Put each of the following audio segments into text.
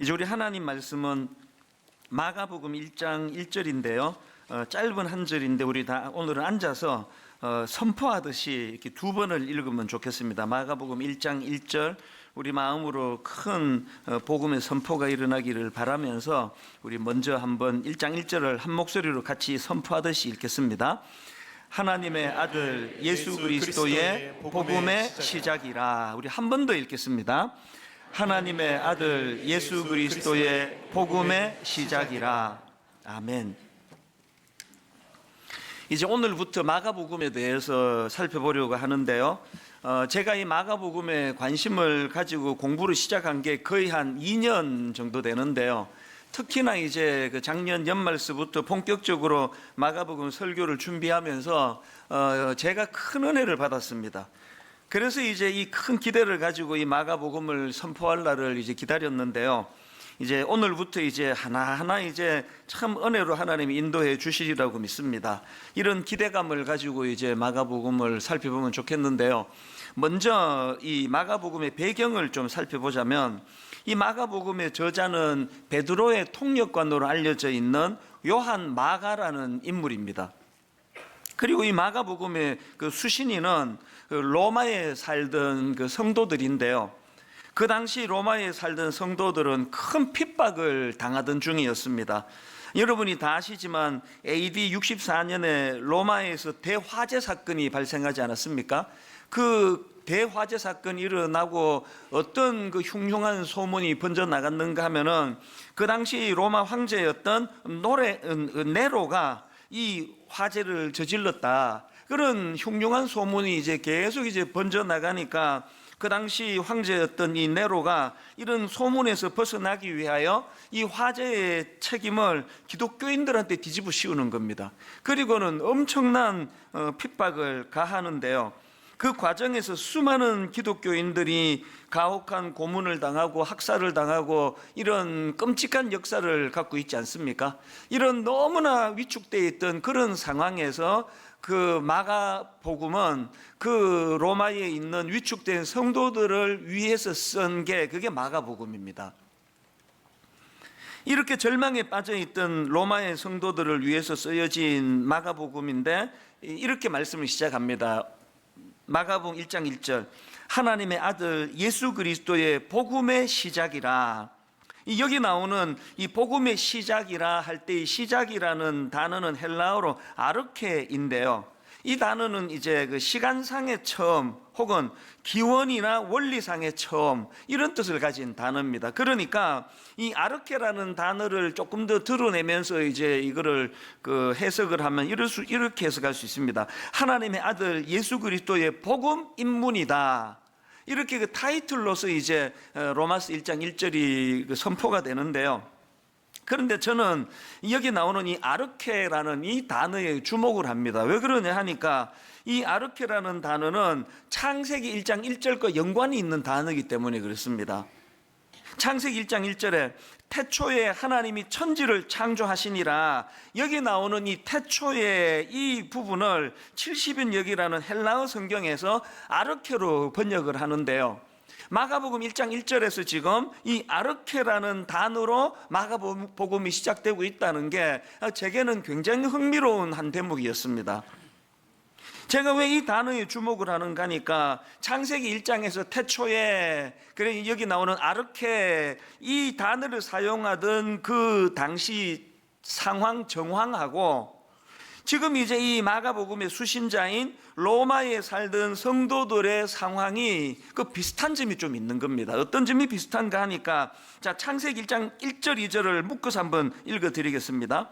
이제 우리 하나님 말씀은 마가복음 1장 1절인데요. 짧은 한 절인데 우리 다 오늘은 앉아서 선포하듯이 이렇게 두 번을 읽으면 좋겠습니다. 마가복음 1장 1절 우리 마음으로 큰 복음의 선포가 일어나기를 바라면서 우리 먼저 한번 1장 1절을 한 목소리로 같이 선포하듯이 읽겠습니다. 하나님의 아들 예수 그리스도의 복음의 시작이라. 우리 한 번 더 읽겠습니다. 하나님의 아들 예수 그리스도의 복음의 시작이라. 아멘. 이제 오늘부터 마가복음에 대해서 살펴보려고 하는데요. 제가 이 마가복음에 관심을 가지고 공부를 시작한 게 거의 한 2년 정도 되는데요. 특히나 이제 그 작년 연말서부터 본격적으로 마가복음 설교를 준비하면서 제가 큰 은혜를 받았습니다. 그래서 이제 이 큰 기대를 가지고 이 마가복음을 선포할 날을 이제 기다렸는데요. 이제 오늘부터 이제 하나하나 이제 참 은혜로 하나님이 인도해 주시리라고 믿습니다. 이런 기대감을 가지고 이제 마가복음을 살펴보면 좋겠는데요. 먼저 이 마가복음의 배경을 좀 살펴보자면 이 마가복음의 저자는 베드로의 통역관으로 알려져 있는 요한 마가라는 인물입니다. 그리고 이 마가복음의 그 수신인은 그 로마에 살던 그 성도들인데요. 그 당시 로마에 살던 성도들은 큰 핍박을 당하던 중이었습니다. 여러분이 다 아시지만 AD 64년에 로마에서 대화재 사건이 발생하지 않았습니까? 그 대화재 사건이 일어나고 어떤 그 흉흉한 소문이 번져 나갔는가 하면은 그 당시 로마 황제였던 네로가 이 화재를 저질렀다. 그런 흉흉한 소문이 이제 계속 이제 번져 나가니까 그 당시 황제였던 이 네로가 이런 소문에서 벗어나기 위하여 이 화재의 책임을 기독교인들한테 뒤집어 씌우는 겁니다. 그리고는 엄청난 핍박을 가하는데요. 그 과정에서 수많은 기독교인들이 가혹한 고문을 당하고 학살을 당하고 이런 끔찍한 역사를 갖고 있지 않습니까? 이런 너무나 위축되어 있던 그런 상황에서 그 마가복음은 그 로마에 있는 위축된 성도들을 위해서 쓴 게 그게 마가복음입니다. 이렇게 절망에 빠져있던 로마의 성도들을 위해서 쓰여진 마가복음인데 이렇게 말씀을 시작합니다. 마가복음 1장 1절 하나님의 아들 예수 그리스도의 복음의 시작이라. 여기 나오는 이 복음의 시작이라 할 때 이 시작이라는 단어는 헬라어로 아르케인데요. 이 단어는 이제 그 시간상의 처음 혹은 기원이나 원리상의 처음 이런 뜻을 가진 단어입니다. 그러니까 이 아르케라는 단어를 조금 더 드러내면서 이제 이거를 그 해석을 하면 이렇게 해석할 수 있습니다. 하나님의 아들 예수 그리스도의 복음 인문이다. 이렇게 그 타이틀로서 이제 로마서 1장 1절이 선포가 되는데요. 그런데 저는 여기 나오는 이 아르케라는 이 단어에 주목을 합니다. 왜 그러냐 하니까 이 아르케라는 단어는 창세기 1장 1절과 연관이 있는 단어이기 때문에 그렇습니다. 창세기 1장 1절에 태초에 하나님이 천지를 창조하시니라. 여기 나오는 이 태초의 이 부분을 70인역이라는 헬라어 성경에서 아르케로 번역을 하는데요. 마가복음 1장 1절에서 지금 이 아르케라는 단어로 마가복음이 시작되고 있다는 게 제게는 굉장히 흥미로운 한 대목이었습니다. 제가 왜 이 단어에 주목을 하는가 하니까 창세기 1장에서 태초에 그래 여기 나오는 아르케 이 단어를 사용하던 그 당시 상황 정황하고 지금 이제 이 마가복음의 수신자인 로마에 살던 성도들의 상황이 그 비슷한 점이 좀 있는 겁니다. 어떤 점이 비슷한가 하니까 자 창세기 1장 1절 2절을 묶어서 한번 읽어드리겠습니다.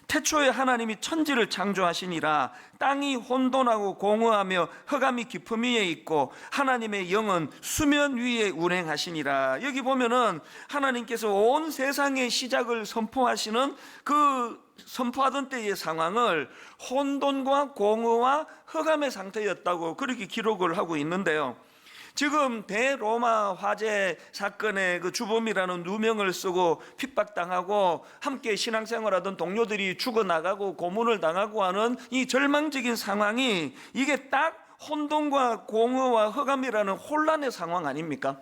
태초에 하나님이 천지를 창조하시니라. 땅이 혼돈하고 공허하며 흑암이 깊음 위에 있고 하나님의 영은 수면 위에 운행하시니라. 여기 보면은 하나님께서 온 세상의 시작을 선포하시는 그 선포하던 때의 상황을 혼돈과 공허와 흑암의 상태였다고 그렇게 기록을 하고 있는데요. 지금 대로마 화재 사건의 그 주범이라는 누명을 쓰고 핍박당하고 함께 신앙생활하던 동료들이 죽어나가고 고문을 당하고 하는 이 절망적인 상황이 이게 딱 혼돈과 공허와 흑암이라는 혼란의 상황 아닙니까?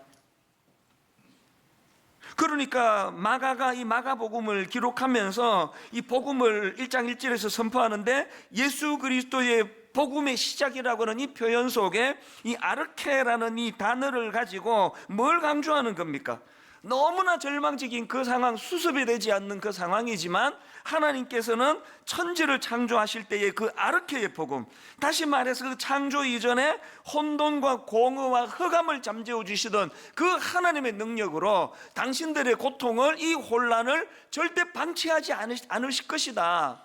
그러니까 마가가 이 마가복음을 기록하면서 이 복음을 1장 1절에서 선포하는데, 예수 그리스도의 복음의 시작이라고 하는 이 표현 속에 이 아르케라는 이 단어를 가지고 뭘 강조하는 겁니까? 너무나 절망적인 그 상황, 수습이 되지 않는 그 상황이지만 하나님께서는 천지를 창조하실 때의 그 아르케의 복음, 다시 말해서 그 창조 이전에 혼돈과 공허와 흑암을 잠재워 주시던 그 하나님의 능력으로 당신들의 고통을, 이 혼란을 절대 방치하지 않으실 것이다.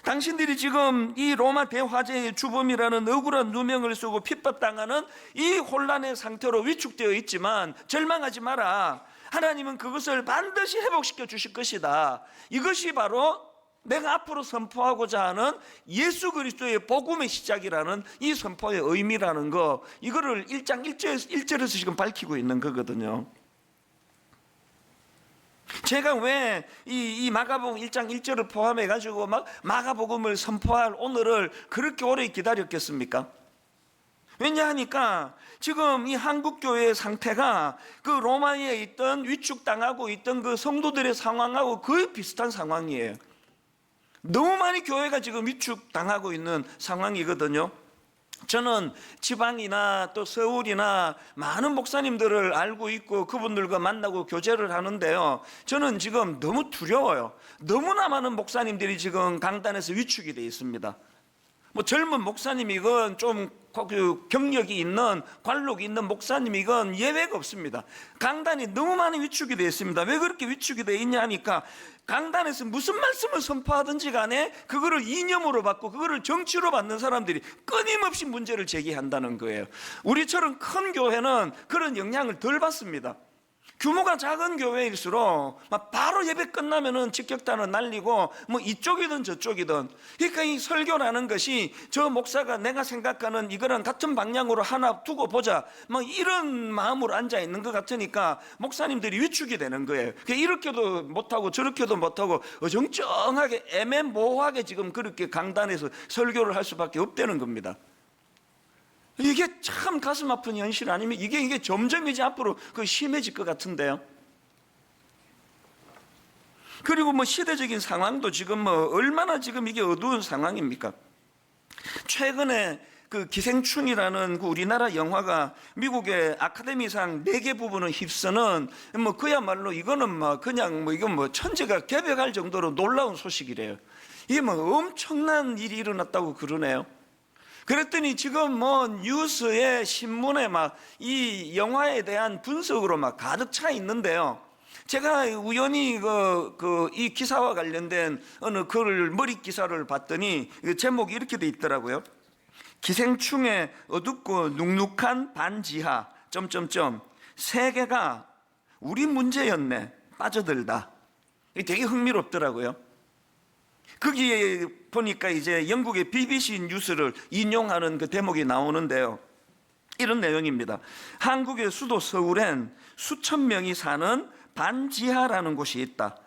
당신들이 지금 이 로마 대화재의 주범이라는 억울한 누명을 쓰고 핍박당하는 이 혼란의 상태로 위축되어 있지만 절망하지 마라. 하나님은 그것을 반드시 회복시켜 주실 것이다. 이것이 바로 내가 앞으로 선포하고자 하는 예수 그리스도의 복음의 시작이라는 이 선포의 의미라는 거, 이거를 1장 1절에서 지금 밝히고 있는 거거든요. 제가 왜 이 마가복음 1장 1절을 포함해 가지고 막 마가복음을 선포할 오늘을 그렇게 오래 기다렸겠습니까? 왜냐하니까 지금 이 한국교회의 상태가 그 로마에 있던, 위축당하고 있던 그 성도들의 상황하고 거의 비슷한 상황이에요. 너무 많이 교회가 지금 위축당하고 있는 상황이거든요. 저는 지방이나 또 서울이나 많은 목사님들을 알고 있고 그분들과 만나고 교제를 하는데요, 저는 지금 너무 두려워요. 너무나 많은 목사님들이 지금 강단에서 위축이 되어 있습니다. 뭐 젊은 목사님이건 좀 경력이 있는, 관록이 있는 목사님이건 예외가 없습니다. 강단이 너무 많이 위축이 되어 있습니다. 왜 그렇게 위축이 되어 있냐 하니까, 강단에서 무슨 말씀을 선포하든지 간에 그거를 이념으로 받고 그거를 정치로 받는 사람들이 끊임없이 문제를 제기한다는 거예요. 우리처럼 큰 교회는 그런 영향을 덜 받습니다. 규모가 작은 교회일수록 막 바로 예배 끝나면은 직격탄을 날리고 뭐 이쪽이든 저쪽이든, 그러니까 이 설교라는 것이 저 목사가 내가 생각하는 이거랑 같은 방향으로 하나 두고 보자, 뭐 이런 마음으로 앉아 있는 것 같으니까 목사님들이 위축이 되는 거예요. 이렇게도 못하고 저렇게도 못하고 어정쩡하게 애매모호하게 지금 그렇게 강단에서 설교를 할 수밖에 없다는 겁니다. 이게 참 가슴 아픈 현실 아니면 이게 점점 이제 앞으로 심해질 것 같은데요. 그리고 뭐 시대적인 상황도 지금 뭐 얼마나 지금 이게 어두운 상황입니까? 최근에 그 기생충이라는 그 우리나라 영화가 미국의 아카데미상 4개 부분을 휩쓰는, 뭐 그야말로 이거는 뭐 그냥 뭐 이건 뭐 천지가 개벽할 정도로 놀라운 소식이래요. 이게 뭐 엄청난 일이 일어났다고 그러네요. 그랬더니 지금 뭐 뉴스에, 신문에 막 이 영화에 대한 분석으로 막 가득 차 있는데요. 제가 우연히 이 기사와 관련된 어느 글, 머리 기사를 봤더니 제목이 이렇게 돼 있더라고요. 기생충의 어둡고 눅눅한 반지하 세계가 우리 문제였네, 빠져들다. 되게 흥미롭더라고요. 거기에 보니까 이제 영국의 BBC 뉴스를 인용하는 그 대목이 나오는데요, 이런 내용입니다. 한국의 수도 서울엔 수천 명이 사는 반지하라는 곳이 있다.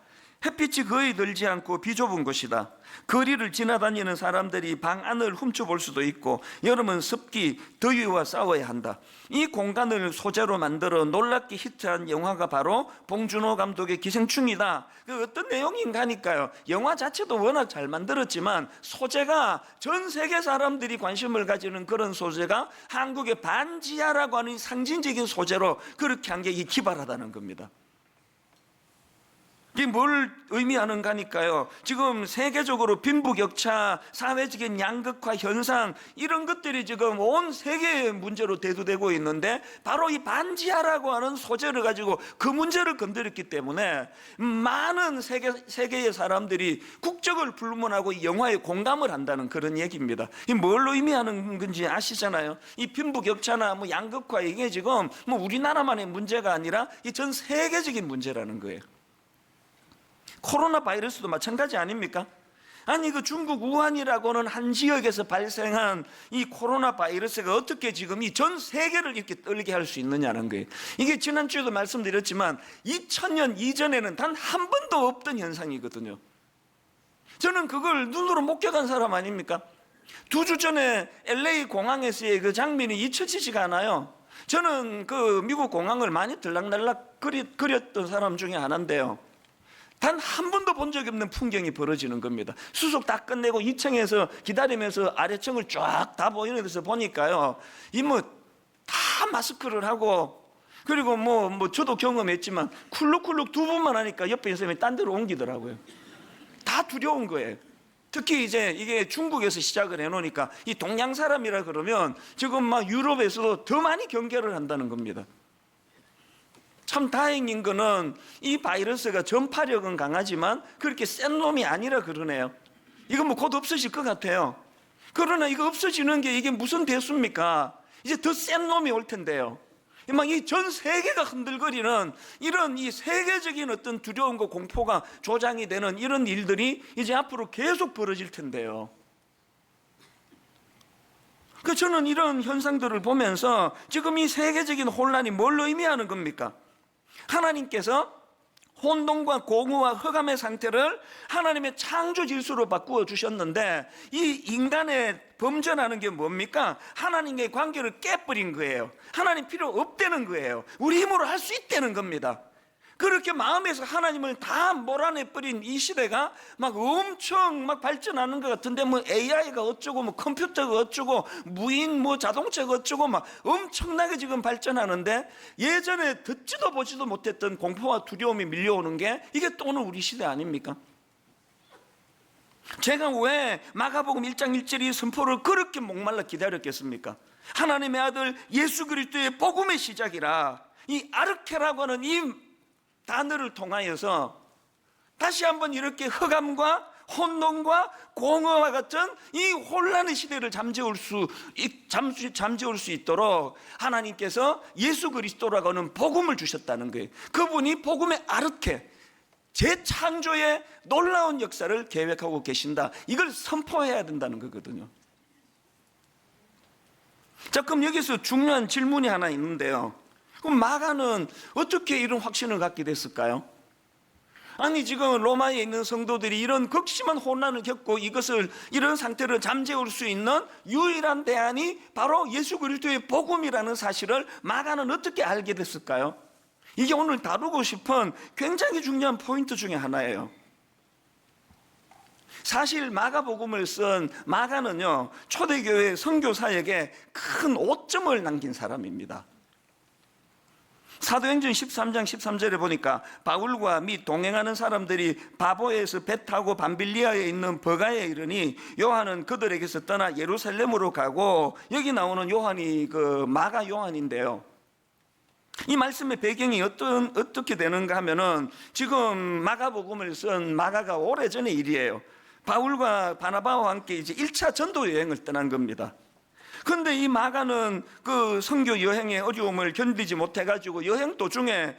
햇빛이 거의 들지 않고 비좁은 곳이다. 거리를 지나다니는 사람들이 방 안을 훔쳐볼 수도 있고, 여름은 습기, 더위와 싸워야 한다. 이 공간을 소재로 만들어 놀랍게 히트한 영화가 바로 봉준호 감독의 기생충이다. 그 어떤 내용인가 하니까요, 영화 자체도 워낙 잘 만들었지만 소재가 전 세계 사람들이 관심을 가지는 그런 소재가 한국의 반지하라고 하는 상징적인 소재로 그렇게 한 게 기발하다는 겁니다. 이게 뭘 의미하는가 하니까요, 지금 세계적으로 빈부격차, 사회적인 양극화 현상, 이런 것들이 지금 온 세계의 문제로 대두되고 있는데, 바로 이 반지하라고 하는 소재를 가지고 그 문제를 건드렸기 때문에 많은 세계의 사람들이 국적을 불문하고 이 영화에 공감을 한다는 그런 얘기입니다. 이 뭘 의미하는 건지 아시잖아요. 이 빈부격차나 뭐 양극화, 이게 지금 뭐 우리나라만의 문제가 아니라 이 전 세계적인 문제라는 거예요. 코로나 바이러스도 마찬가지 아닙니까? 아니 그 중국 우한이라고는 한 지역에서 발생한 이 코로나 바이러스가 어떻게 지금 이 전 세계를 이렇게 떨게 할 수 있느냐는 거예요. 이게 지난주에도 말씀드렸지만 2000년 이전에는 단 한 번도 없던 현상이거든요. 저는 그걸 눈으로 목격한 사람 아닙니까? 2주 전에 LA 공항에서의 그 장면이 잊혀지지가 않아요. 저는 그 미국 공항을 많이 들락날락 그렸던 사람 중에 하나인데요. 단 한 번도 본 적이 없는 풍경이 벌어지는 겁니다. 수속 다 끝내고 2층에서 기다리면서 아래층을 쫙 다 보이는 데서 보니까요, 이 뭐 다 마스크를 하고, 그리고 뭐 저도 경험했지만 쿨룩쿨룩 두 번만 하니까 옆에 있는 사람이 딴 데로 옮기더라고요. 다 두려운 거예요. 특히 이제 이게 중국에서 시작을 해놓으니까 이 동양 사람이라 그러면 지금 막 유럽에서도 더 많이 경계를 한다는 겁니다. 참 다행인 거는 이 바이러스가 전파력은 강하지만 그렇게 센 놈이 아니라 그러네요. 이건 뭐 곧 없어질 것 같아요. 그러나 이거 없어지는 게 이게 무슨 대수입니까? 이제 더 센 놈이 올 텐데요. 막 이 전 세계가 흔들거리는 이런 이 세계적인 어떤 두려움과 공포가 조장이 되는 이런 일들이 이제 앞으로 계속 벌어질 텐데요. 그 저는 이런 현상들을 보면서 지금 이 세계적인 혼란이 뭘 의미하는 겁니까? 하나님께서 혼돈과 공허와 흑암의 상태를 하나님의 창조 질서로 바꾸어 주셨는데, 이 인간의 범죄라는 게 뭡니까? 하나님과의 관계를 깨버린 거예요. 하나님 필요 없다는 거예요. 우리 힘으로 할 수 있다는 겁니다. 그렇게 마음에서 하나님을 다 몰아내버린 이 시대가 막 엄청 막 발전하는 것 같은데, 뭐 AI가 어쩌고 뭐 컴퓨터가 어쩌고 무인 뭐 자동차가 어쩌고 막 엄청나게 지금 발전하는데, 예전에 듣지도 보지도 못했던 공포와 두려움이 밀려오는 게 이게 또 오늘 우리 시대 아닙니까? 제가 왜 마가복음 1장 1절이 선포를 그렇게 목말라 기다렸겠습니까? 하나님의 아들 예수 그리스도의 복음의 시작이라, 이 아르케라고 하는 이 단어를 통하여서 다시 한번 이렇게 흑암과 혼돈과 공허와 같은 이 혼란의 시대를 잠재울 수 있도록 하나님께서 예수 그리스도라고 하는 복음을 주셨다는 거예요. 그분이 복음의 아르케, 재창조의 놀라운 역사를 계획하고 계신다. 이걸 선포해야 된다는 거거든요. 자, 그럼 여기서 중요한 질문이 하나 있는데요. 그럼 마가는 어떻게 이런 확신을 갖게 됐을까요? 아니, 지금 로마에 있는 성도들이 이런 극심한 혼란을 겪고 이런 상태를 잠재울 수 있는 유일한 대안이 바로 예수 그리스도의 복음이라는 사실을 마가는 어떻게 알게 됐을까요? 이게 오늘 다루고 싶은 굉장히 중요한 포인트 중에 하나예요. 사실 마가복음을 쓴 마가는요, 초대교회 선교사에게 큰 오점을 남긴 사람입니다. 사도행전 13장 13절에 보니까 바울과 및 동행하는 사람들이 바보에서 배 타고 밤빌리아에 있는 버가에 이르니 요한은 그들에게서 떠나 예루살렘으로 가고, 여기 나오는 요한이 그 마가 요한인데요. 이 말씀의 배경이 어떻게 되는가 하면은, 지금 마가복음을 쓴 마가가 오래전의 일이에요. 바울과 바나바와 함께 이제 1차 전도 여행을 떠난 겁니다. 그런데 이 마가는 그 선교 여행의 어려움을 견디지 못해가지고 여행 도중에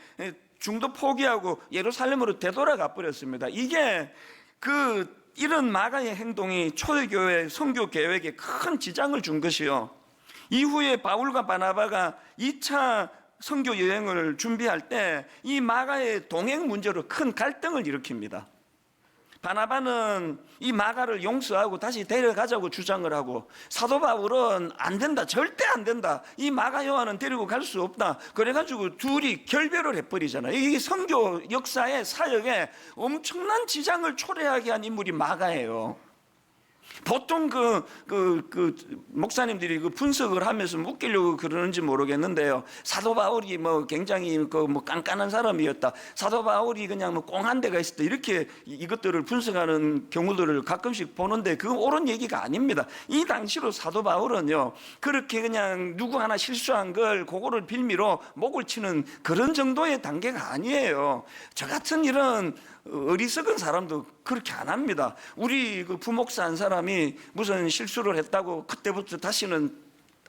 중도 포기하고 예루살렘으로 되돌아가 버렸습니다. 이게 이런 마가의 행동이 초대교회 선교 계획에 큰 지장을 준 것이요, 이후에 바울과 바나바가 2차 선교 여행을 준비할 때 이 마가의 동행 문제로 큰 갈등을 일으킵니다. 바나바는 이 마가를 용서하고 다시 데려가자고 주장을 하고, 사도 바울은 안 된다, 절대 안 된다, 이 마가 요한은 데리고 갈 수 없다, 그래가지고 둘이 결별을 해버리잖아요. 이 선교 역사의 사역에 엄청난 지장을 초래하게 한 인물이 마가예요. 보통 목사님들이 분석을 하면서 웃기려고 그러는지 모르겠는데요, 사도 바울이 굉장히 깐깐한 사람이었다, 사도 바울이 그냥 꽁한 데가 있었다, 이렇게 이것들을 분석하는 경우들을 가끔씩 보는데 그건 옳은 얘기가 아닙니다. 이 당시로 사도 바울은요, 그렇게 그냥 누구 하나 실수한 걸 그거를 빌미로 목을 치는 그런 정도의 단계가 아니에요. 저 같은 이런 어리석은 사람도 그렇게 안 합니다. 우리 부목사 한 사람이 무슨 실수를 했다고 그때부터 다시는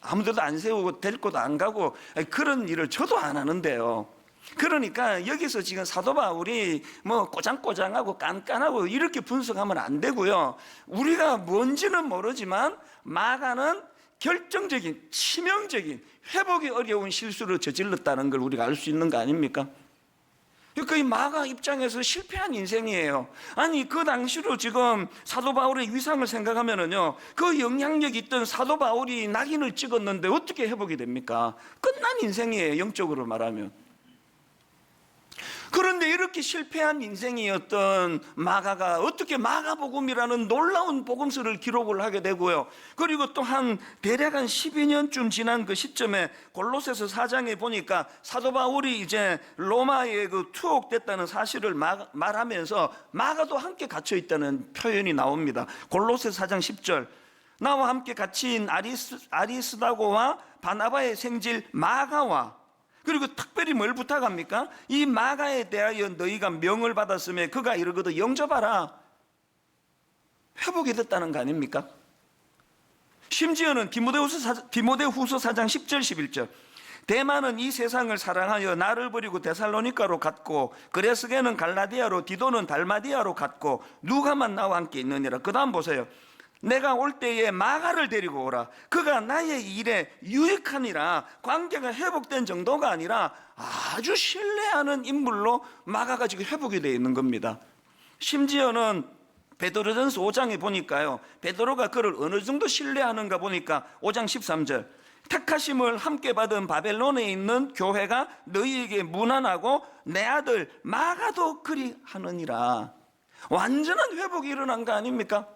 아무데도 안 세우고 데리고도 안 가고 그런 일을 저도 안 하는데요. 그러니까 여기서 지금 사도 바울이 꼬장꼬장하고 깐깐하고 이렇게 분석하면 안 되고요, 우리가 뭔지는 모르지만 마가는 결정적인 치명적인 회복이 어려운 실수를 저질렀다는 걸 우리가 알 수 있는 거 아닙니까? 그러니까 이 마가 입장에서 실패한 인생이에요. 아니 그 당시로 지금 사도 바울의 위상을 생각하면은요, 그 영향력 있던 사도 바울이 낙인을 찍었는데 어떻게 회복이 됩니까? 끝난 인생이에요, 영적으로 말하면. 그런데 이렇게 실패한 인생이었던 마가가 어떻게 마가복음이라는 놀라운 복음서를 기록을 하게 되고요. 그리고 또 대략 한 12년쯤 지난 그 시점에 골로새서 4장에 보니까 사도 바울이 이제 로마에 투옥됐다는 사실을 말하면서 마가도 함께 갇혀 있다는 표현이 나옵니다. 골로새서 4장 10절, 나와 함께 갇힌 아리스다고와 바나바의 생질 마가와, 그리고 특별히 뭘 부탁합니까? 이 마가에 대하여 너희가 명을 받았으며 그가 이르거든 영접하라. 회복이 됐다는 거 아닙니까? 심지어는 디모데후서 4장 10절 11절, 대만은 이 세상을 사랑하여 나를 버리고 데살로니가로 갔고 그레스게는 갈라디아로 디도는 달마디아로 갔고 누가만 나와 함께 있느니라. 그 다음 보세요. 내가 올 때에 마가를 데리고 오라. 그가 나의 일에 유익하니라. 관계가 회복된 정도가 아니라 아주 신뢰하는 인물로 마가가 지금 회복이 되어 있는 겁니다. 심지어는 베드로전서 5장에 보니까요, 베드로가 그를 어느 정도 신뢰하는가 보니까 5장 13절, 택하심을 함께 받은 바벨론에 있는 교회가 너희에게 문안하고 내 아들 마가도 그리 하느니라. 완전한 회복이 일어난 거 아닙니까?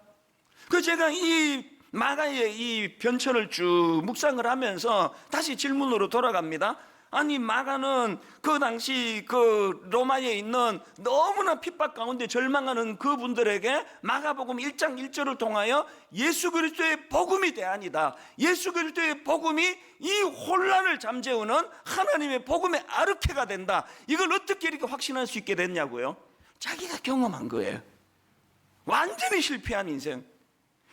제가 이 마가의 이 변천을 쭉 묵상을 하면서 다시 질문으로 돌아갑니다. 아니 마가는 그 당시 그 로마에 있는 너무나 핍박 가운데 절망하는 그분들에게 마가복음 1장 1절을 통하여 예수 그리스도의 복음이 대안이다, 예수 그리스도의 복음이 이 혼란을 잠재우는 하나님의 복음의 아르케가 된다, 이걸 어떻게 이렇게 확신할 수 있게 됐냐고요? 자기가 경험한 거예요. 완전히 실패한 인생,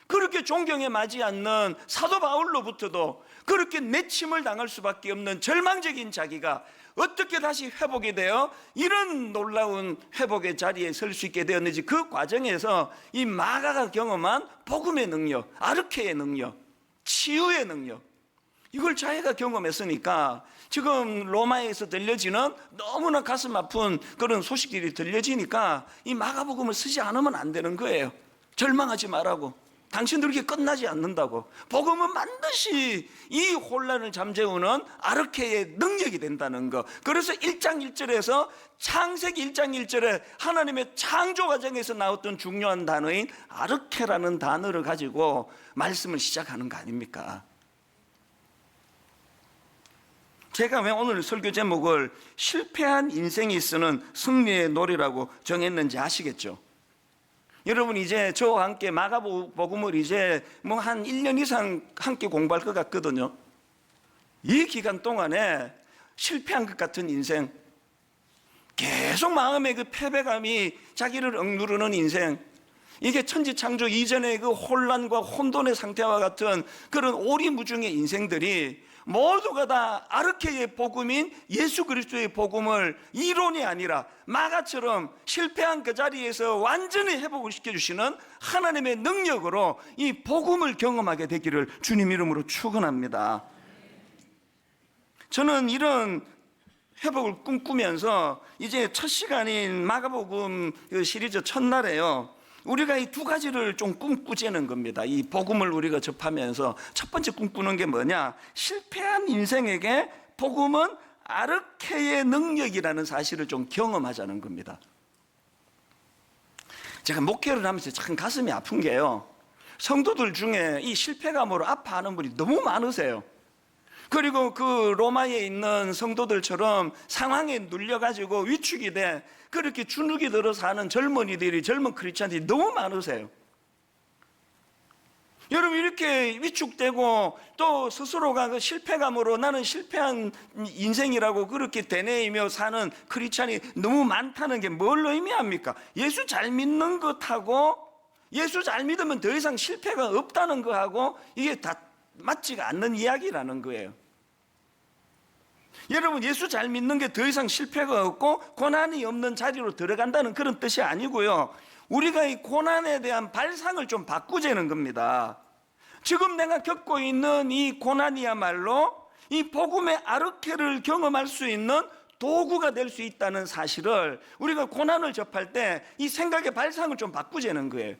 그렇게 존경에 맞지 않는 사도 바울로부터도 그렇게 내침을 당할 수밖에 없는 절망적인 자기가 어떻게 다시 회복이 되어 이런 놀라운 회복의 자리에 설 수 있게 되었는지, 그 과정에서 이 마가가 경험한 복음의 능력, 아르케의 능력, 치유의 능력, 이걸 자기가 경험했으니까 지금 로마에서 들려지는 너무나 가슴 아픈 그런 소식들이 들려지니까 이 마가복음을 쓰지 않으면 안 되는 거예요. 절망하지 말라고, 당신들 이렇게 끝나지 않는다고. 복음은 반드시 이 혼란을 잠재우는 아르케의 능력이 된다는 거. 그래서 1장 1절에서 창세기 1장 1절에 하나님의 창조 과정에서 나왔던 중요한 단어인 아르케라는 단어를 가지고 말씀을 시작하는 거 아닙니까? 제가 왜 오늘 설교 제목을 실패한 인생이 쓰는 승리의 놀이라고 정했는지 아시겠죠? 여러분 이제 저와 함께 마가복음을 이제 한 1년 이상 함께 공부할 것 같거든요. 이 기간 동안에 실패한 것 같은 인생, 계속 마음의 그 패배감이 자기를 억누르는 인생, 이게 천지창조 이전의 그 혼란과 혼돈의 상태와 같은 그런 오리무중의 인생들이 모두가 다 아르케의 복음인 예수 그리스도의 복음을 이론이 아니라 마가처럼 실패한 그 자리에서 완전히 회복을 시켜주시는 하나님의 능력으로 이 복음을 경험하게 되기를 주님 이름으로 축원합니다. 저는 이런 회복을 꿈꾸면서 이제 첫 시간인 마가복음 시리즈 첫날에요, 우리가 이 두 가지를 좀 꿈꾸자는 겁니다. 이 복음을 우리가 접하면서 첫 번째 꿈꾸는 게 뭐냐? 실패한 인생에게 복음은 아르케의 능력이라는 사실을 좀 경험하자는 겁니다. 제가 목회를 하면서 참 가슴이 아픈 게요, 성도들 중에 이 실패감으로 아파하는 분이 너무 많으세요. 그리고 그 로마에 있는 성도들처럼 상황에 눌려가지고 위축이 돼 그렇게 주눅이 들어서 하는 젊은이들이, 젊은 크리스찬들이 너무 많으세요. 여러분 이렇게 위축되고 또 스스로가 그 실패감으로 나는 실패한 인생이라고 그렇게 되뇌이며 사는 크리스찬이 너무 많다는 게 뭘 의미합니까? 예수 잘 믿는 것하고, 예수 잘 믿으면 더 이상 실패가 없다는 것하고 이게 다 맞지가 않는 이야기라는 거예요. 여러분 예수 잘 믿는 게 더 이상 실패가 없고 고난이 없는 자리로 들어간다는 그런 뜻이 아니고요, 우리가 이 고난에 대한 발상을 좀 바꾸자는 겁니다. 지금 내가 겪고 있는 이 고난이야말로 이 복음의 아르케를 경험할 수 있는 도구가 될 수 있다는 사실을 우리가 고난을 접할 때 이 생각의 발상을 좀 바꾸자는 거예요.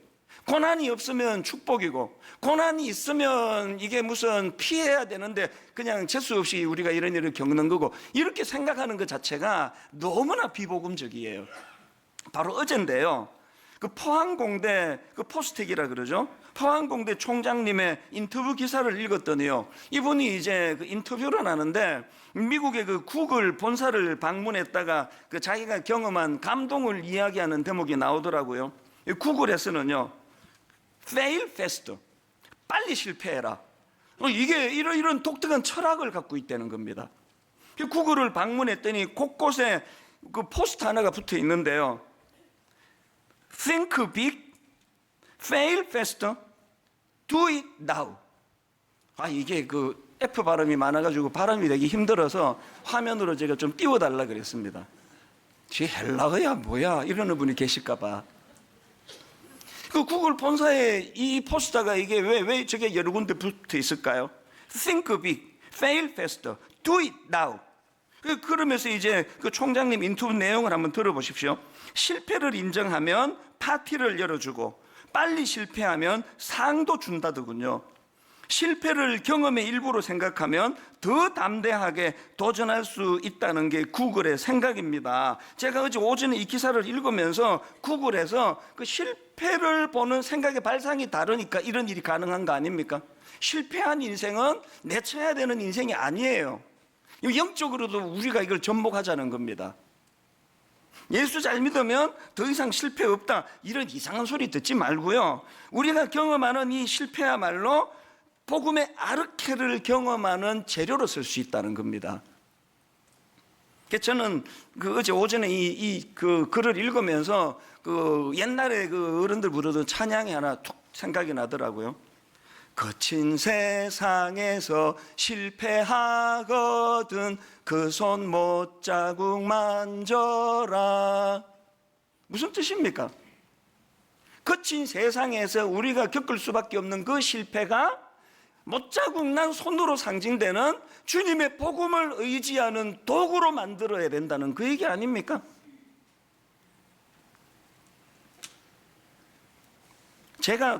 고난이 없으면 축복이고, 고난이 있으면 이게 무슨 피해야 되는데 그냥 재수 없이 우리가 이런 일을 겪는 거고, 이렇게 생각하는 것 자체가 너무나 비복음적이에요. 바로 어젠데요, 그 포항공대 그 포스텍이라 그러죠. 포항공대 총장님의 인터뷰 기사를 읽었더니요, 이분이 이제 그 인터뷰를 하는데 미국의 그 구글 본사를 방문했다가 그 자기가 경험한 감동을 이야기하는 대목이 나오더라고요. 구글에서는요, fail fast, 빨리 실패해라, 이게 이런 독특한 철학을 갖고 있다는 겁니다. 구글을 방문했더니 곳곳에 그 포스터 하나가 붙어 있는데요, think big, fail faster, do it now. 이게 그 F 발음이 많아가지고 발음이 되기 힘들어서 화면으로 제가 좀 띄워달라 그랬습니다. 쟤 헬라어야 뭐야 이러는 분이 계실까봐. 그 구글 본사에 이 포스터가 이게 왜 저게 여러 군데 붙어 있을까요? Think big, fail faster, do it now. 그러면서 이제 그 총장님 인터뷰 내용을 한번 들어보십시오. 실패를 인정하면 파티를 열어주고, 빨리 실패하면 상도 준다더군요. 실패를 경험의 일부로 생각하면 더 담대하게 도전할 수 있다는 게 구글의 생각입니다. 제가 어제 오전에 이 기사를 읽으면서 구글에서 그 실패를 보는 생각의 발상이 다르니까 이런 일이 가능한 거 아닙니까? 실패한 인생은 내쳐야 되는 인생이 아니에요. 영적으로도 우리가 이걸 접목하자는 겁니다. 예수 잘 믿으면 더 이상 실패 없다, 이런 이상한 소리 듣지 말고요, 우리가 경험하는 이 실패야말로 복음의 아르케를 경험하는 재료로 쓸 수 있다는 겁니다. 저는 그 어제 오전에 그 글을 읽으면서 그 옛날에 그 어른들 부르던 찬양이 하나 툭 생각이 나더라고요. 거친 세상에서 실패하거든 그 손 못자국 만져라. 무슨 뜻입니까? 거친 세상에서 우리가 겪을 수밖에 없는 그 실패가 못자국 난 손으로 상징되는 주님의 복음을 의지하는 도구로 만들어야 된다는 그 얘기 아닙니까? 제가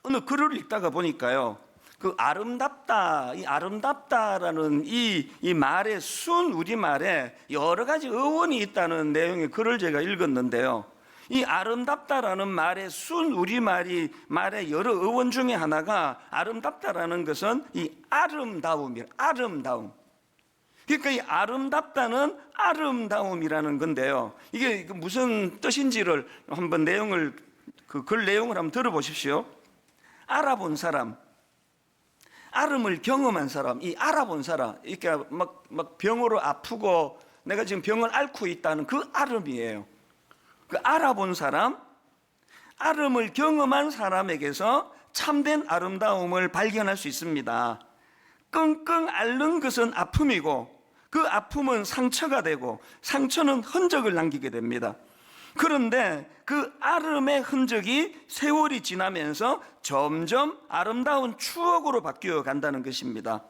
어느 글을 읽다가 보니까요, 그 아름답다, 이 아름답다라는 이 말의 순 우리말에 여러 가지 어원이 있다는 내용의 글을 제가 읽었는데요, 이 아름답다라는 말의 순 우리말의 여러 어원 중에 하나가, 아름답다라는 것은 이 아름다움이에요. 아름다움. 그러니까 이 아름답다는 아름다움이라는 건데요, 이게 무슨 뜻인지를 한번 그 글 내용을 한번 들어보십시오. 알아본 사람, 아름을 경험한 사람, 이 알아본 사람, 이렇게 막 병으로 아프고 내가 지금 병을 앓고 있다는 그 아름이에요. 그 알아본 사람, 아름을 경험한 사람에게서 참된 아름다움을 발견할 수 있습니다. 끙끙 앓는 것은 아픔이고, 그 아픔은 상처가 되고, 상처는 흔적을 남기게 됩니다. 그런데 그 아름의 흔적이 세월이 지나면서 점점 아름다운 추억으로 바뀌어 간다는 것입니다.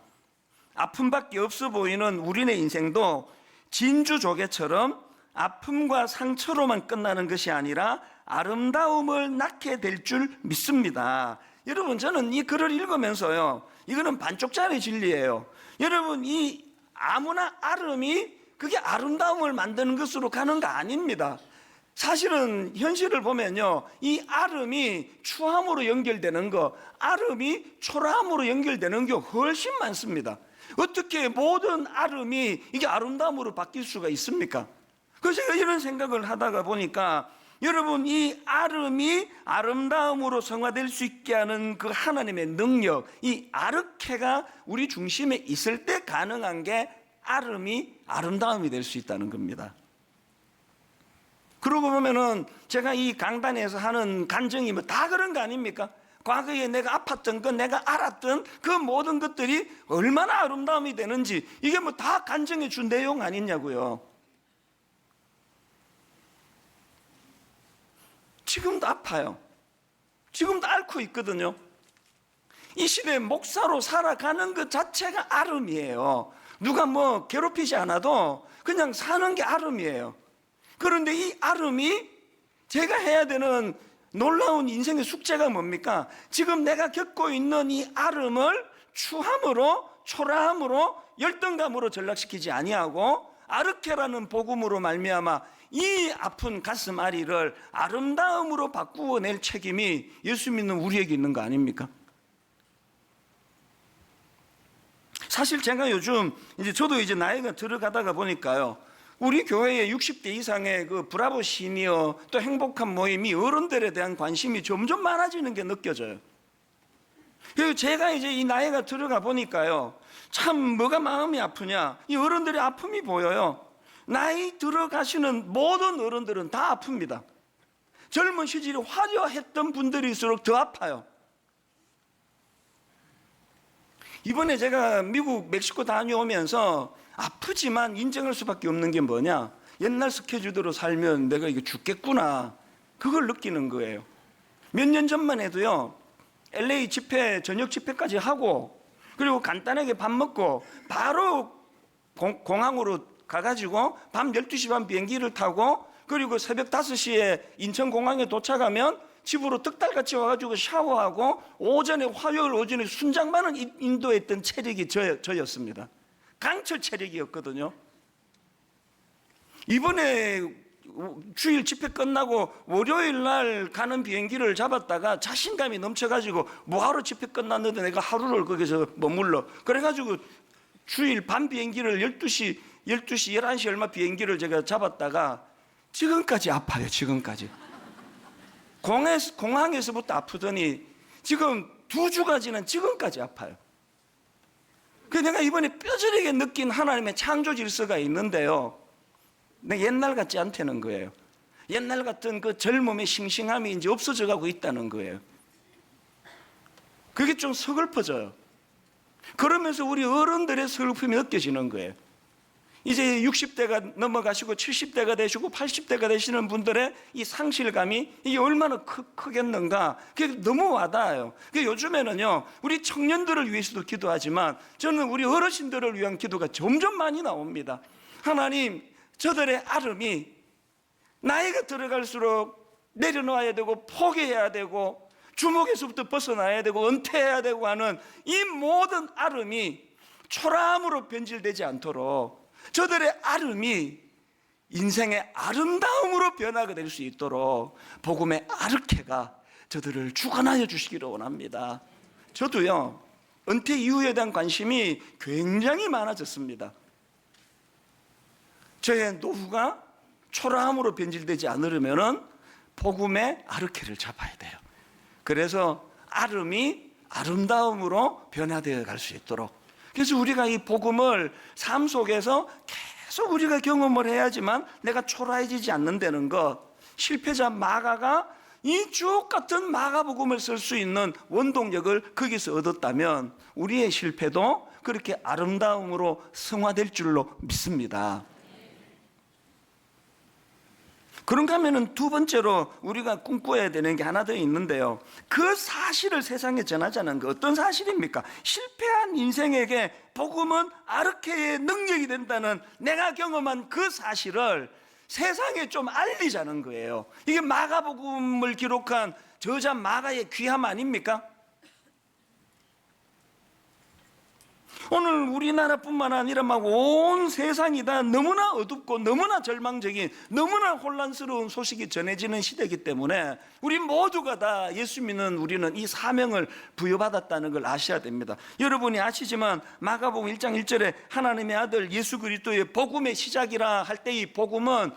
아픔밖에 없어 보이는 우리네 인생도 진주 조개처럼 아픔과 상처로만 끝나는 것이 아니라 아름다움을 낳게 될 줄 믿습니다. 여러분, 저는 이 글을 읽으면서요, 이거는 반쪽짜리 진리예요. 여러분, 이 아무나 아름이 그게 아름다움을 만드는 것으로 가는 거 아닙니다. 사실은 현실을 보면요, 이 아름이 추함으로 연결되는 거, 아름이 초라함으로 연결되는 게 훨씬 많습니다. 어떻게 모든 아름이 이게 아름다움으로 바뀔 수가 있습니까? 그래서 제가 이런 생각을 하다가 보니까, 여러분, 이 아름이 아름다움으로 성화될 수 있게 하는 그 하나님의 능력, 이 아르케가 우리 중심에 있을 때 가능한 게 아름이 아름다움이 될 수 있다는 겁니다. 그러고 보면은 제가 이 강단에서 하는 간증이 뭐 다 그런 거 아닙니까? 과거에 내가 아팠던 것, 내가 알았던 그 모든 것들이 얼마나 아름다움이 되는지, 이게 뭐 다 간증해 준 내용 아니냐고요. 지금도 아파요. 지금도 앓고 있거든요. 이 시대에 목사로 살아가는 것 자체가 아름이에요. 누가 뭐 괴롭히지 않아도 그냥 사는 게 아름이에요. 그런데 이 아름이 제가 해야 되는 놀라운 인생의 숙제가 뭡니까? 지금 내가 겪고 있는 이 아름을 추함으로, 초라함으로, 열등감으로 전락시키지 아니하고 아르케라는 복음으로 말미암아 이 아픈 가슴 아리를 아름다움으로 바꾸어낼 책임이 예수 믿는 우리에게 있는 거 아닙니까? 사실 제가 요즘 저도 이제 나이가 들어가다가 보니까요, 우리 교회에 60대 이상의 그 브라보 시니어 또 행복한 모임이 어른들에 대한 관심이 점점 많아지는 게 느껴져요. 그리고 제가 이제 이 나이가 들어가 보니까요, 참 뭐가 마음이 아프냐, 이 어른들의 아픔이 보여요. 나이 들어가시는 모든 어른들은 다 아픕니다. 젊은 시절이 화려했던 분들일수록 더 아파요. 이번에 제가 미국 멕시코 다녀오면서 아프지만 인정할 수밖에 없는 게 뭐냐, 옛날 스케줄대로 살면 내가 이거 죽겠구나, 그걸 느끼는 거예요. 몇 년 전만 해도요, LA 집회, 저녁 집회까지 하고 그리고 간단하게 밥 먹고 바로 공항으로 가가지고 밤 12시 반 비행기를 타고 그리고 새벽 5시에 인천공항에 도착하면 집으로 득달같이 와가지고 샤워하고 오전에, 화요일 오전에 순장만은 인도했던 체력이 저였습니다. 강철 체력이었거든요. 이번에 주일 집회 끝나고 월요일 날 가는 비행기를 잡았다가 자신감이 넘쳐가지고 뭐하러 집회 끝났는데 내가 하루를 거기서 머물러, 그래가지고 주일 밤 비행기를 12시, 11시 얼마 비행기를 제가 잡았다가 지금까지 아파요. 지금까지 공항에서부터 아프더니 지금 2주가 지난 지금까지 아파요. 그래서 내가 이번에 뼈저리게 느낀 하나님의 창조 질서가 있는데요, 내가 옛날 같지 않다는 거예요. 옛날 같은 그 젊음의 싱싱함이 이제 없어져 가고 있다는 거예요. 그게 좀 서글퍼져요. 그러면서 우리 어른들의 슬픔이 느껴지는 거예요. 이제 60대가 넘어가시고 70대가 되시고 80대가 되시는 분들의 이 상실감이 이게 얼마나 크겠는가, 그게 너무 와닿아요. 요즘에는요, 우리 청년들을 위해서도 기도하지만 저는 우리 어르신들을 위한 기도가 점점 많이 나옵니다. 하나님, 저들의 아름이 나이가 들어갈수록 내려놓아야 되고 포기해야 되고 주먹에서부터 벗어나야 되고 은퇴해야 되고 하는 이 모든 아름이 초라함으로 변질되지 않도록 저들의 아름이 인생의 아름다움으로 변화가 될 수 있도록 복음의 아르케가 저들을 주관하여 주시기를 원합니다. 저도요, 은퇴 이후에 대한 관심이 굉장히 많아졌습니다. 저의 노후가 초라함으로 변질되지 않으려면 복음의 아르케를 잡아야 돼요. 그래서 아름이 아름다움으로 변화되어 갈 수 있도록, 그래서 우리가 이 복음을 삶 속에서 계속 우리가 경험을 해야지만 내가 초라해지지 않는다는 것, 실패자 마가가 이 주옥 같은 마가복음을 쓸 수 있는 원동력을 거기서 얻었다면 우리의 실패도 그렇게 아름다움으로 승화될 줄로 믿습니다. 그런가 하면은 두 번째로 우리가 꿈꿔야 되는 게 하나 더 있는데요, 그 사실을 세상에 전하자는 거. 어떤 사실입니까? 실패한 인생에게 복음은 아르케의 능력이 된다는 내가 경험한 그 사실을 세상에 좀 알리자는 거예요. 이게 마가복음을 기록한 저자 마가의 귀함 아닙니까? 오늘 우리나라뿐만 아니라 막 온 세상이 다 너무나 어둡고 너무나 절망적인, 너무나 혼란스러운 소식이 전해지는 시대이기 때문에 우리 모두가 다 예수 믿는 우리는 이 사명을 부여받았다는 걸 아셔야 됩니다. 여러분이 아시지만 마가복음 1장 1절에 하나님의 아들 예수 그리스도의 복음의 시작이라 할 때 이 복음은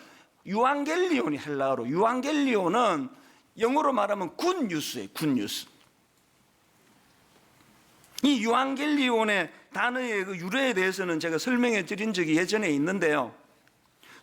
유앙겔리온이 헬라어로, 유앙겔리온은 영어로 말하면 굿뉴스예요. 굿뉴스. 이 유앙겔리온의 단어의 그 유래에 대해서는 제가 설명해 드린 적이 예전에 있는데요,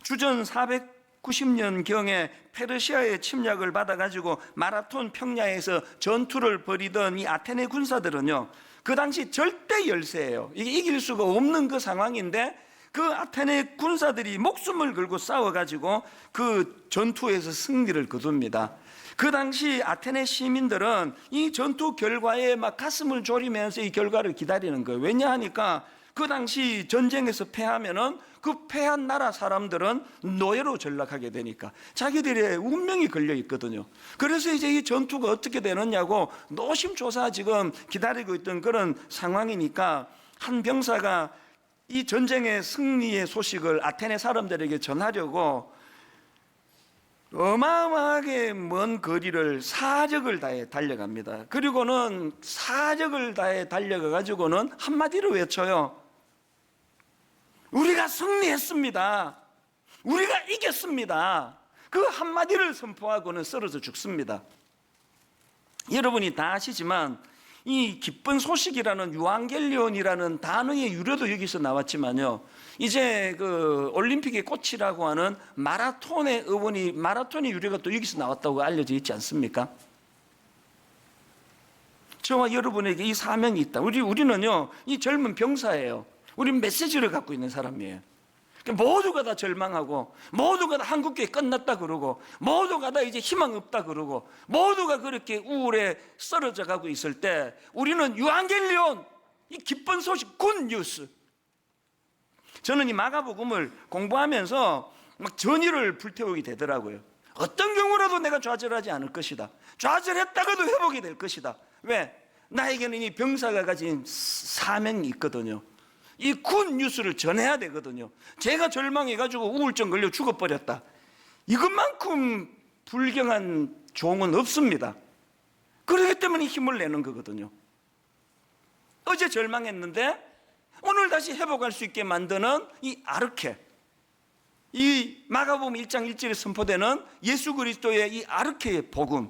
주전 490년경에 페르시아의 침략을 받아가지고 마라톤 평야에서 전투를 벌이던 이 아테네 군사들은요, 그 당시 절대 열세예요. 이게 이길 수가 없는 그 상황인데 그 아테네 군사들이 목숨을 걸고 싸워가지고 그 전투에서 승리를 거둡니다. 그 당시 아테네 시민들은 이 전투 결과에 막 가슴을 졸이면서 이 결과를 기다리는 거예요. 왜냐하니까 그 당시 전쟁에서 패하면은 그 패한 나라 사람들은 노예로 전락하게 되니까 자기들의 운명이 걸려 있거든요. 그래서 이제 이 전투가 어떻게 되느냐고 노심초사 지금 기다리고 있던 그런 상황이니까 한 병사가 이 전쟁의 승리의 소식을 아테네 사람들에게 전하려고 어마어마하게 먼 거리를 사적을 다해 달려갑니다. 그리고는 사적을 다해 달려가 가지고는 한마디로 외쳐요. 우리가 승리했습니다. 우리가 이겼습니다. 그 한마디를 선포하고는 쓰러져 죽습니다. 여러분이 다 아시지만 이 기쁜 소식이라는 유앙겔리온이라는 단어의 유래도 여기서 나왔지만요, 이제 그 올림픽의 꽃이라고 하는 마라톤의 유래가 또 여기서 나왔다고 알려져 있지 않습니까? 저와 여러분에게 이 사명이 있다. 우리는요, 이 젊은 병사예요. 우리는 메시지를 갖고 있는 사람이에요. 모두가 다 절망하고, 모두가 다 한국교회 끝났다 그러고, 모두가 다 이제 희망 없다 그러고, 모두가 그렇게 우울에 쓰러져 가고 있을 때 우리는 유앙겔리온, 이 기쁜 소식, 굿뉴스. 저는 이 마가복음을 공부하면서 막 전의를 불태우게 되더라고요. 어떤 경우라도 내가 좌절하지 않을 것이다. 좌절했다가도 회복이 될 것이다. 왜? 나에게는 이 병사가 가진 사명이 있거든요. 이 굿뉴스를 전해야 되거든요. 제가 절망해가지고 우울증 걸려 죽어버렸다, 이것만큼 불경한 종은 없습니다. 그렇기 때문에 힘을 내는 거거든요. 어제 절망했는데 오늘 다시 회복할 수 있게 만드는 이 아르케, 이 마가복음 1장 1절에 선포되는 예수 그리스도의 이 아르케의 복음,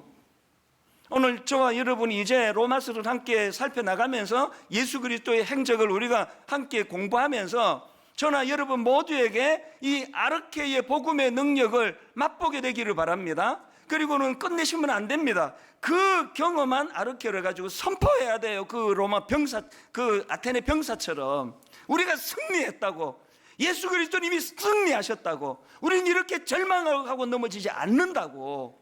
오늘 저와 여러분이 이제 로마서를 함께 살펴나가면서 예수 그리스도의 행적을 우리가 함께 공부하면서 저나 여러분 모두에게 이 아르케의 복음의 능력을 맛보게 되기를 바랍니다. 그리고는 끝내시면 안 됩니다. 그 경험한 아르케를 가지고 선포해야 돼요. 그 로마 병사, 그 아테네 병사처럼 우리가 승리했다고, 예수 그리스도님이 승리하셨다고, 우리는 이렇게 절망하고 넘어지지 않는다고.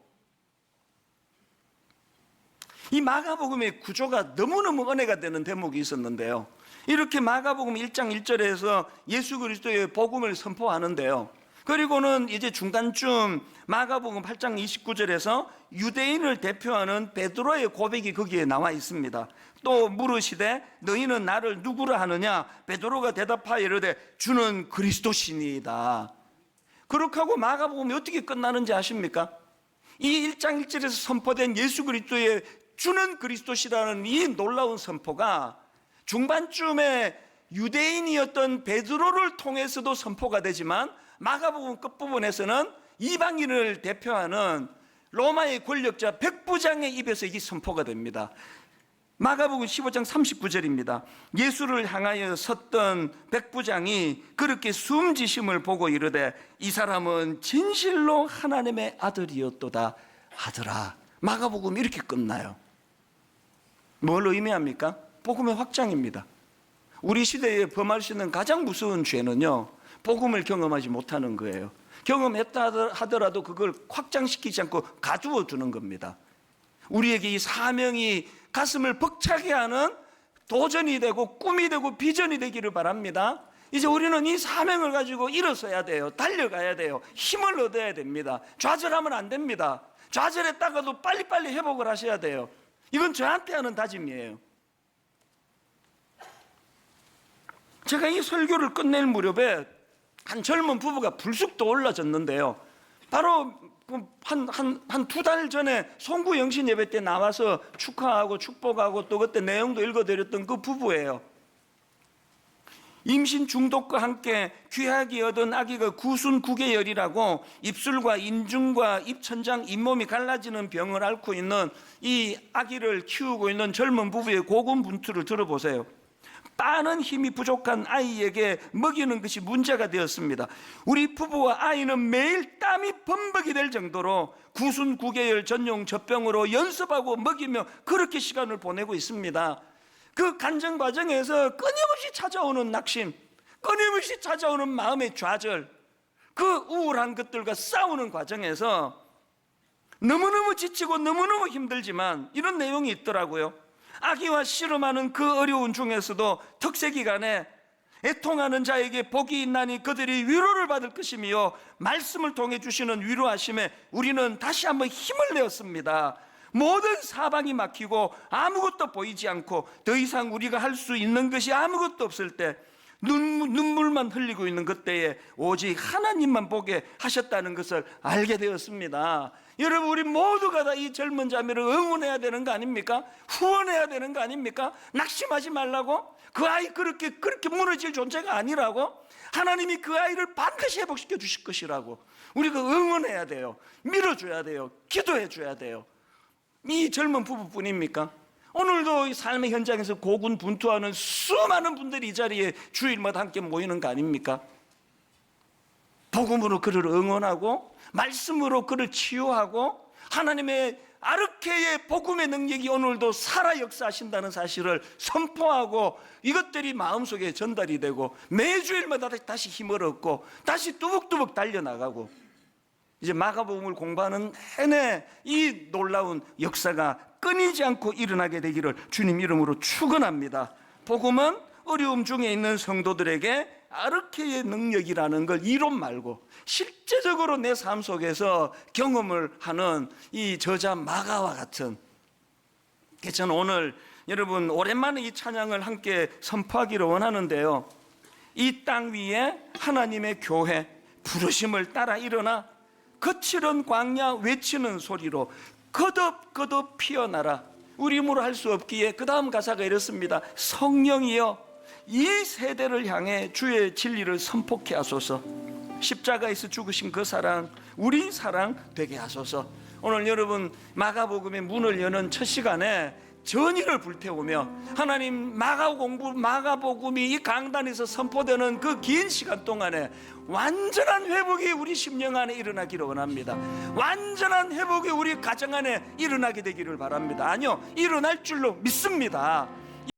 이 마가복음의 구조가 너무너무 은혜가 되는 대목이 있었는데요, 이렇게 마가복음 1장 1절에서 예수 그리스도의 복음을 선포하는데요, 그리고는 이제 중간쯤 마가복음 8장 29절에서 유대인을 대표하는 베드로의 고백이 거기에 나와 있습니다. 또 물으시되 너희는 나를 누구라 하느냐? 베드로가 대답하여 이르되 주는 그리스도시니이다. 그렇게 하고 마가복음이 어떻게 끝나는지 아십니까? 이 1장 1절에서 선포된 예수 그리스도의 주는 그리스도시라는 이 놀라운 선포가 중반쯤에 유대인이었던 베드로를 통해서도 선포가 되지만 마가복음 끝부분에서는 이방인을 대표하는 로마의 권력자 백부장의 입에서 이게 선포가 됩니다. 마가복음 15장 39절입니다. 예수를 향하여 섰던 백부장이 그렇게 숨지심을 보고 이르되 이 사람은 진실로 하나님의 아들이었도다 하더라. 마가복음 이렇게 끝나요. 뭘 의미합니까? 복음의 확장입니다. 우리 시대에 범할 수 있는 가장 무서운 죄는요, 복음을 경험하지 못하는 거예요. 경험했다 하더라도 그걸 확장시키지 않고 가두어 두는 겁니다. 우리에게 이 사명이 가슴을 벅차게 하는 도전이 되고 꿈이 되고 비전이 되기를 바랍니다. 이제 우리는 이 사명을 가지고 일어서야 돼요. 달려가야 돼요. 힘을 얻어야 됩니다. 좌절하면 안 됩니다. 좌절했다가도 빨리빨리 회복을 하셔야 돼요. 이건 저한테 하는 다짐이에요. 제가 이 설교를 끝낼 무렵에 한 젊은 부부가 불쑥 떠올라졌는데요, 바로 한 두 달 전에 송구 영신 예배 때 나와서 축하하고 축복하고 또 그때 내용도 읽어드렸던 그 부부예요. 임신 중독과 함께 귀하게 얻은 아기가 구순 구개열이라고 입술과 인중과 입천장, 잇몸이 갈라지는 병을 앓고 있는 이 아기를 키우고 있는 젊은 부부의 고군분투를 들어보세요. 빠는 힘이 부족한 아이에게 먹이는 것이 문제가 되었습니다. 우리 부부와 아이는 매일 땀이 범벅이 될 정도로 구순 구개열 전용 젖병으로 연습하고 먹이며 그렇게 시간을 보내고 있습니다. 그 간증 과정에서 끊임없이 찾아오는 낙심, 끊임없이 찾아오는 마음의 좌절, 그 우울한 것들과 싸우는 과정에서 너무너무 지치고 너무너무 힘들지만 이런 내용이 있더라고요. 아기와 씨름하는 그 어려운 중에서도 특세 기간에 애통하는 자에게 복이 있나니 그들이 위로를 받을 것이며 말씀을 통해 주시는 위로하심에 우리는 다시 한번 힘을 내었습니다. 모든 사방이 막히고 아무것도 보이지 않고 더 이상 우리가 할 수 있는 것이 아무것도 없을 때, 눈물만 흘리고 있는 그때에 오직 하나님만 보게 하셨다는 것을 알게 되었습니다. 여러분, 우리 모두가 다 이 젊은 자매를 응원해야 되는 거 아닙니까? 후원해야 되는 거 아닙니까? 낙심하지 말라고? 그 아이 그렇게 무너질 존재가 아니라고? 하나님이 그 아이를 반드시 회복시켜 주실 것이라고 우리가 응원해야 돼요. 밀어줘야 돼요. 기도해 줘야 돼요. 이 젊은 부부뿐입니까? 오늘도 이 삶의 현장에서 고군분투하는 수많은 분들이 이 자리에 주일마다 함께 모이는 거 아닙니까? 복음으로 그를 응원하고 말씀으로 그를 치유하고 하나님의 아르케의 복음의 능력이 오늘도 살아 역사하신다는 사실을 선포하고 이것들이 마음속에 전달이 되고 매주일마다 다시 힘을 얻고 다시 뚜벅뚜벅 달려나가고, 이제 마가복음을 공부하는 내내 이 놀라운 역사가 끊이지 않고 일어나게 되기를 주님 이름으로 축원합니다. 복음은 어려움 중에 있는 성도들에게 아르케의 능력이라는 걸 이론 말고 실제적으로 내 삶 속에서 경험을 하는 이 저자 마가와 같은, 저는 오늘 여러분 오랜만에 이 찬양을 함께 선포하기를 원하는데요, 이 땅 위에 하나님의 교회 부르심을 따라 일어나 거칠은 광야 외치는 소리로 거듭거듭 피어나라. 우리 힘으로 할 수 없기에 그 다음 가사가 이렇습니다. 성령이여 이 세대를 향해 주의 진리를 선포케 하소서. 십자가에서 죽으신 그 사랑 우리 사랑 되게 하소서. 오늘 여러분 마가복음의 문을 여는 첫 시간에 전의를 불태우며 하나님 마가복음이 이 강단에서 선포되는 그 긴 시간 동안에 완전한 회복이 우리 심령 안에 일어나기를 원합니다. 완전한 회복이 우리 가정 안에 일어나게 되기를 바랍니다. 아니요, 일어날 줄로 믿습니다.